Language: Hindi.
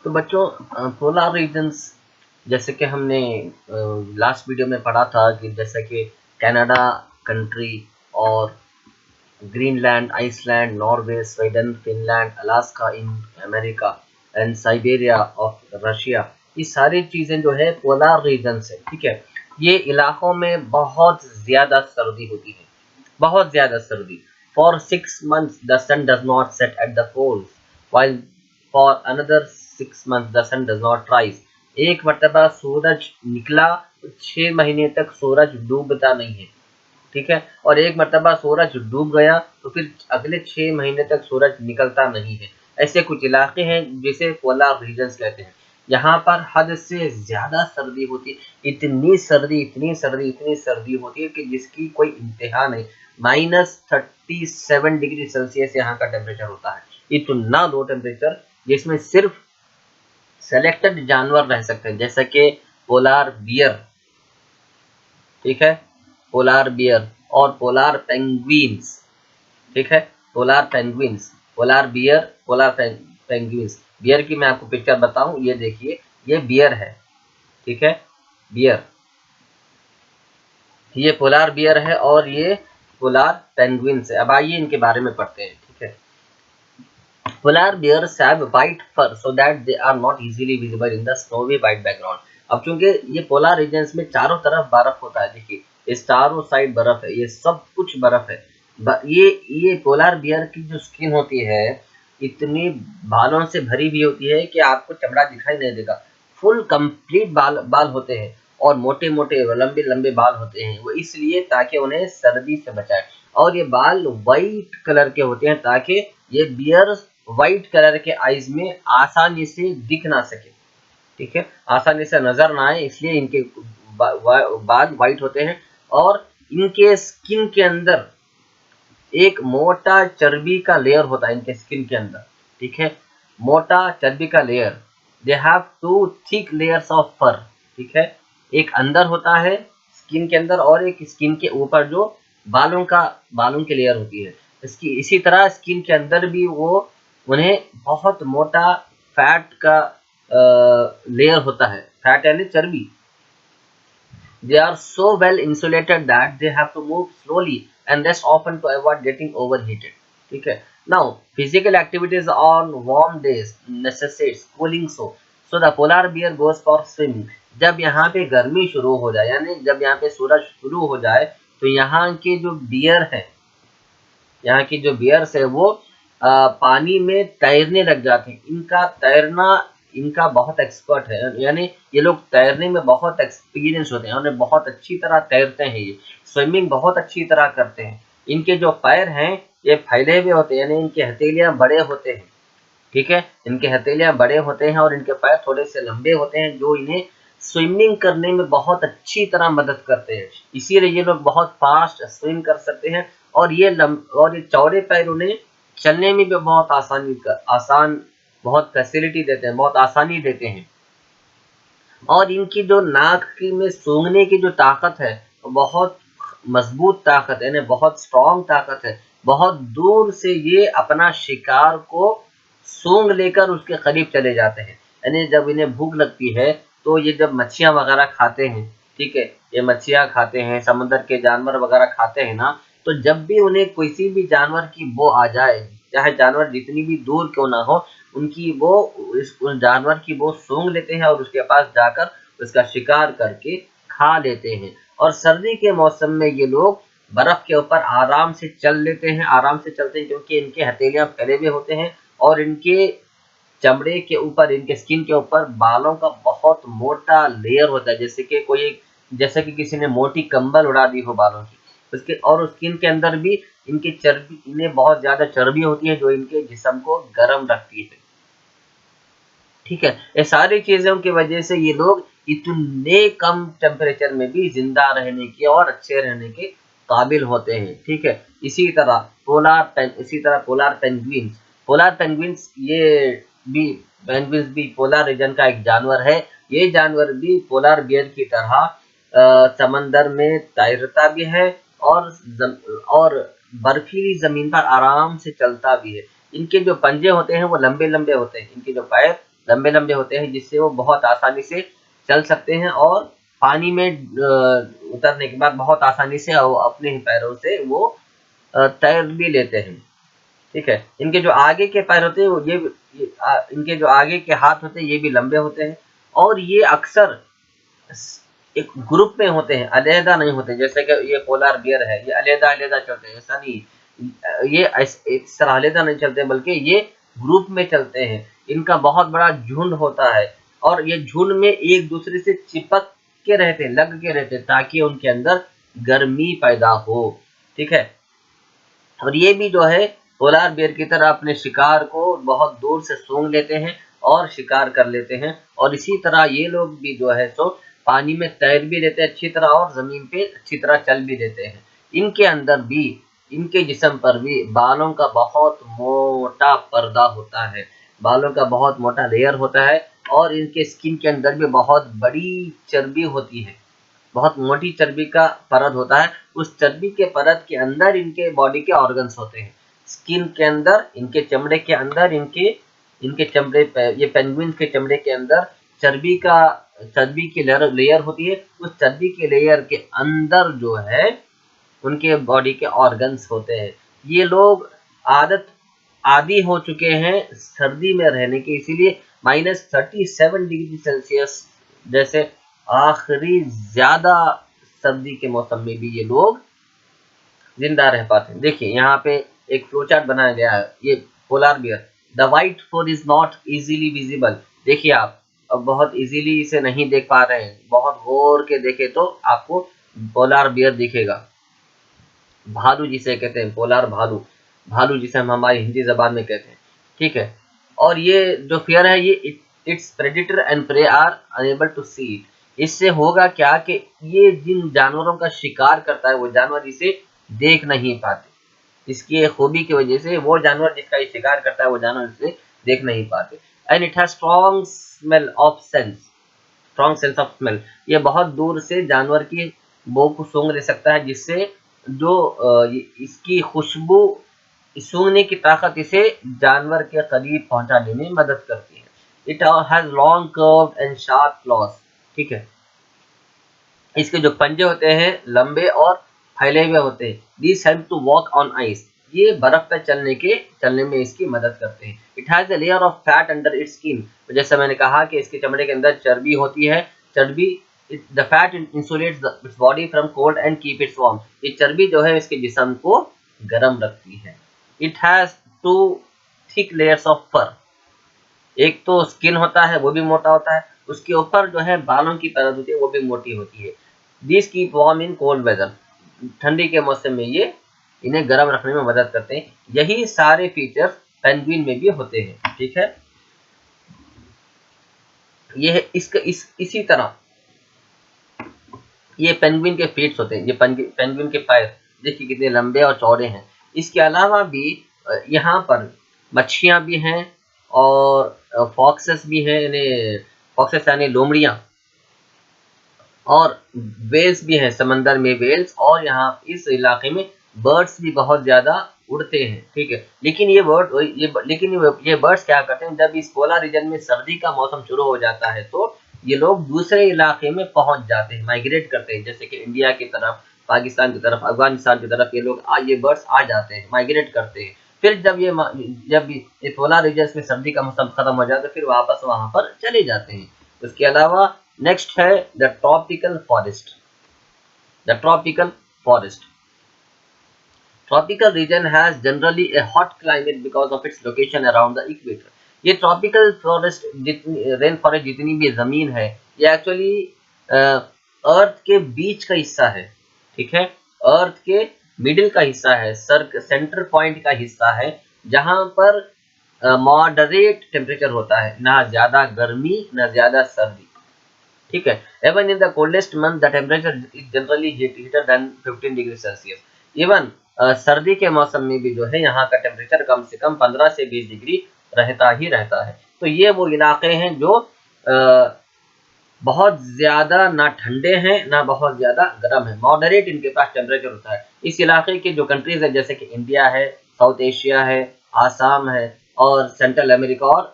तो बच्चों पोलर रीजन्स जैसे कि हमने लास्ट वीडियो में पढ़ा था कि जैसे कि कनाडा कंट्री और Greenland, Iceland, Norway, Sweden, Finland, Alaska in America and Siberia of Russia, ये सारी चीज़ें जो है पोलर रीजन्स है। ठीक है, ये इलाकों में बहुत ज़्यादा सर्दी होती है, बहुत ज़्यादा सर्दी। For 6 months the sun does not set at the poles while for another 6 months the sun does not rise। एक मरतबा सूरज निकला तो 6 महीने तक सूरज डूबता नहीं है। ठीक है, और एक मरतबा सूरज डूब गया तो फिर अगले 6 महीने तक सूरज निकलता नहीं है। ऐसे कुछ इलाके हैं जिसे पोलर रीजन्स कहते हैं। यहाँ पर हद से ज्यादा सर्दी होती है, इतनी सर्दी इतनी सर्दी इतनी सर्दी होती है कि जिसकी कोई इंतहा नहीं। -37 डिग्री सेल्सियस यहाँ का टेम्परेचर होता है, इतना लो टेम्परेचर जिसमें सिर्फ सेलेक्टेड जानवर रह सकते हैं, जैसे कि पोलर बियर। ठीक है, पोलर बियर और पोलर पेंगुइन्स। ठीक है, polar penguins, polar bear, polar penguins. Bear की मैं आपको पिक्चर बताऊं, ये देखिए, ये बियर है। ठीक है, बियर, ये पोलर बियर है और ये पोलर पेंगुइन्स है। अब आइए इनके बारे में पढ़ते हैं। ठीक है, polar bears have white fur so that they are not easily visible in the snowy white background. अब चूंकि ये पोलर रीजन्स में चारों तरफ बर्फ होता है, देखिए इस चारों साइड बर्फ है, ये सब कुछ बर्फ है। ये पोलर बियर की जो स्किन होती है इतनी बालों से भरी हुई होती है कि आपको चमड़ा दिखाई नहीं देगा। फुल कंप्लीट बाल बाल होते हैं और मोटे मोटे लंबे लंबे बाल होते हैं, वो इसलिए ताकि उन्हें सर्दी से बचाए। और ये बाल वाइट कलर के होते हैं ताकि ये बियर व्हाइट कलर के आईज में आसानी से दिख ना सके। ठीक है, आसानी से नजर ना आए, इसलिए इनके बाल व्हाइट होते हैं। और इनके स्किन के अंदर एक मोटा चर्बी का लेयर होता है, इनके स्किन के अंदर। ठीक है, मोटा चर्बी का layer. They have 2 thick layers of fur. ठीक है, एक अंदर होता है स्किन के अंदर और एक स्किन के ऊपर जो बालों की लेयर होती है। इसकी इसी तरह स्किन के अंदर भी वो उन्हें बहुत मोटा फैट का लेयर होता है। फैट यानी चर्बी। They are so well insulated that they have to move slowly and rest often to avoid getting overheated. ठीक है, now physical activities on warm days necessitates cooling, so the polar bear goes for swimming। जब यहाँ पे गर्मी शुरू हो जाए, यानी जब यहाँ पे सूरज शुरू हो जाए, तो यहाँ के जो बियर है, यहाँ की जो बियर्स है वो पानी में तैरने लग जाते हैं। इनका बहुत एक्सपर्ट है, यानी ये लोग तैरने में बहुत एक्सपीरियंस होते हैं, उन्हें बहुत अच्छी तरह तैरते हैं, ये स्विमिंग बहुत अच्छी तरह करते हैं। इनके जो पैर हैं ये फैले हुए होते हैं, यानी इनके हथेलियां बड़े होते हैं। ठीक है, इनके हथेलियां बड़े होते हैं और इनके पैर थोड़े से लंबे होते हैं, जो इन्हें स्विमिंग करने में बहुत अच्छी तरह मदद करते हैं। इसीलिए ये लोग बहुत फास्ट स्विम कर सकते हैं और ये चौड़े पैर उन्हें चलने में भी बहुत आसान बहुत फैसिलिटी देते हैं, बहुत आसानी देते हैं। और इनकी जो नाक की में सूंघने की जो ताकत है वो बहुत मजबूत ताकत है, यानी बहुत स्ट्रॉन्ग ताकत है। बहुत दूर से ये अपना शिकार को सूंघ लेकर उसके करीब चले जाते हैं। यानी जब इन्हें भूख लगती है तो ये जब मच्छियाँ वगैरह खाते हैं, ठीक है, ये मच्छियाँ खाते हैं, समुद्र के जानवर वगैरह खाते हैं ना, तो जब भी उन्हें किसी भी जानवर की बो आ जाए, चाहे जानवर जितनी भी दूर क्यों ना हो, उनकी वो उस जानवर की वो सूंघ लेते हैं और उसके पास जाकर उसका शिकार करके खा लेते हैं। और सर्दी के मौसम में ये लोग बर्फ के ऊपर आराम से चल लेते हैं, आराम से चलते हैं, क्योंकि इनके हथेलियां फैले हुए होते हैं और इनके चमड़े के ऊपर, इनके स्किन के ऊपर बालों का बहुत मोटा लेयर होता है, जैसे कि किसी ने मोटी कंबल उड़ा दी हो बालों की। उसके और स्किन के अंदर भी इनकी चर्बी, इन्हें बहुत ज्यादा चर्बी होती है जो इनके जिस्म को गर्म रखती है। ठीक है, ये सारी चीजों की वजह से ये लोग इतने कम टेम्परेचर में भी जिंदा रहने के और अच्छे रहने के काबिल होते हैं। ठीक है, इसी तरह पोलर पेंगुइन्स भी पेंगुइन्स भी पोलर रीजन का एक जानवर है। ये जानवर भी पोलर बियर की तरह समंदर में तैरता भी है और बर्फीली जमीन पर आराम से चलता भी है। इनके जो पंजे होते हैं वो लंबे लंबे होते हैं, इनके जो पैर लंबे लंबे होते हैं जिससे वो बहुत आसानी से चल सकते हैं और पानी में उतरने के बाद बहुत आसानी से अपने ही पैरों से वो तैर भी लेते हैं। ठीक है, इनके जो आगे के पैर होते हैं वो इनके जो आगे के हाथ होते हैं ये भी लंबे होते हैं और ये अक्सर एक ग्रुप में होते हैं, अलहदा नहीं होते। जैसे कि ये पोलार बियर है, ये अलहदा अलहदा चलते हैं, ऐसा नहीं, ये इस तरह अलहदा नहीं चलते बल्कि ये ग्रुप में चलते हैं। इनका बहुत बड़ा झुंड होता है और ये झुंड में एक दूसरे से चिपक के रहते हैं, लग के रहते हैं ताकि उनके अंदर गर्मी पैदा हो। ठीक है, और ये भी जो है पोलार बियर की तरह अपने शिकार को बहुत दूर से सूंघ लेते हैं और शिकार कर लेते हैं और इसी तरह ये लोग भी जो है सो पानी में तैर भी लेते हैं अच्छी तरह और जमीन पे अच्छी तरह चल भी लेते हैं। इनके अंदर भी, इनके जिस्म पर भी बालों का बहुत मोटा पर्दा होता है, बालों का बहुत मोटा लेयर होता है और इनके स्किन के अंदर भी बहुत बड़ी चर्बी होती है, बहुत मोटी चर्बी का परत होता है। उस चर्बी के परत के अंदर इनके बॉडी के ऑर्गन्स होते हैं, स्किन के अंदर, इनके चमड़े के अंदर, इनके इनके चमड़े पे, ये पेंगुइन के चमड़े के अंदर चर्बी की लेयर होती है। उस चर्बी के लेयर के अंदर जो है उनके बॉडी के ऑर्गन्स होते हैं। ये लोग आदी हो चुके हैं सर्दी में रहने के, इसीलिए -37 डिग्री सेल्सियस जैसे आखिरी ज्यादा सर्दी के मौसम में भी ये लोग जिंदा रह पाते हैं। देखिए यहाँ पे एक फ्लो चार्ट बनाया गया है, ये polar bear, the white four is not easily visible. देखिए आप अब बहुत इजीली इसे नहीं देख पा रहे हैं, बहुत गौर के देखे तो आपको पोलार बियर दिखेगा। भालू जिसे कहते हैं, पोलार भालू, भालू जिसे हम हमारी हिंदी जबान में कहते हैं। ठीक है, और ये जो फियर है ये its predator and prey are unable to see it. इससे होगा क्या कि ये जिन जानवरों का शिकार करता है वो जानवर इसे देख नहीं पाते, इसकी खूबी की वजह से वो जानवर जिसका ये शिकार करता है वो जानवर इसे देख नहीं पाते। And it has strong sense of smell, ये बहुत दूर से जानवर की बो को सूंघ ले सकता है जिससे जो इसकी खुशबू, सूंघने की ताकत इसे जानवर के करीब पहुंचाने में मदद करती है। It has long curved and sharp clause. ठीक है, इसके जो पंजे होते हैं लंबे और फैले हुए होते हैं। This help to walk on ice, ये बर्फ पर चलने में इसकी मदद करते हैं। It has a layer of fat under its skin, जैसे मैंने कहा कि इसके चमड़े के अंदर चर्बी होती है। चर्बी, the fat insulates its body from cold and keep its warm, ये चर्बी जो है इसके जिस्म को गर्म रखती है। It has two thick layers of fur, एक तो स्किन होता है वो भी मोटा होता है, उसके ऊपर जो है बालों की परत होती है वो भी मोटी होती है। This keep warm in cold weather, ठंडी के मौसम में ये इन्हें गर्म रखने में मदद करते हैं। यही सारे फीचर्स पेंगुइन में भी होते हैं। ठीक है, ये है इसी तरह ये पेंगुइन के फीट्स होते हैं, ये पेंगुइन के पैर देखिए कितने लंबे और चौड़े हैं। इसके अलावा भी यहाँ पर मच्छियाँ भी हैं और फॉक्सेस भी हैं, यानी फॉक्सेस यानी लोमड़ियाँ, और वेल्स भी हैं, समंदर में वेल्स, और यहाँ इस इलाके में बर्ड्स भी बहुत ज्यादा उड़ते हैं। ठीक है, लेकिन ये बर्ड्स क्या करते हैं, जब इस पोलर रीजन में सर्दी का मौसम शुरू हो जाता है तो ये लोग दूसरे इलाके में पहुंच जाते हैं, माइग्रेट करते हैं, जैसे कि इंडिया की तरफ, पाकिस्तान की तरफ, अफगानिस्तान की तरफ ये बर्ड्स आ जाते हैं, माइग्रेट करते हैं। फिर जब ये पोलर रीजन में सर्दी का मौसम खत्म हो जाता है फिर वापस वहां पर चले जाते हैं। उसके अलावा नेक्स्ट है the tropical forest. The tropical forest, tropical region has generally a hot climate because of its location around the equator। ये ट्रॉपिकल फॉरेस्ट रेन फॉरेस्ट जितनी भी जमीन है ये एक्चुअली अर्थ के बीच का हिस्सा है। ठीक है, अर्थ के मिडिल का हिस्सा है, सेंटर पॉइंट का हिस्सा है, जहां पर मॉडरेट टेम्परेचर होता है, ना ज्यादा गर्मी ना ज्यादा सर्दी। ठीक है, even in the coldest month the temperature is generally heater than 15 degree Celsius. Even सर्दी के मौसम में भी जो है यहाँ का टेम्परेचर कम से कम 15 से 20 डिग्री रहता ही रहता है। तो ये वो इलाके हैं जो बहुत ज्यादा ना ठंडे हैं ना बहुत ज्यादा गर्म है, मॉडरेट इनके पास टेम्परेचर होता है। इस इलाके के जो कंट्रीज है जैसे कि इंडिया है, साउथ एशिया है, आसाम है और सेंट्रल अमेरिका और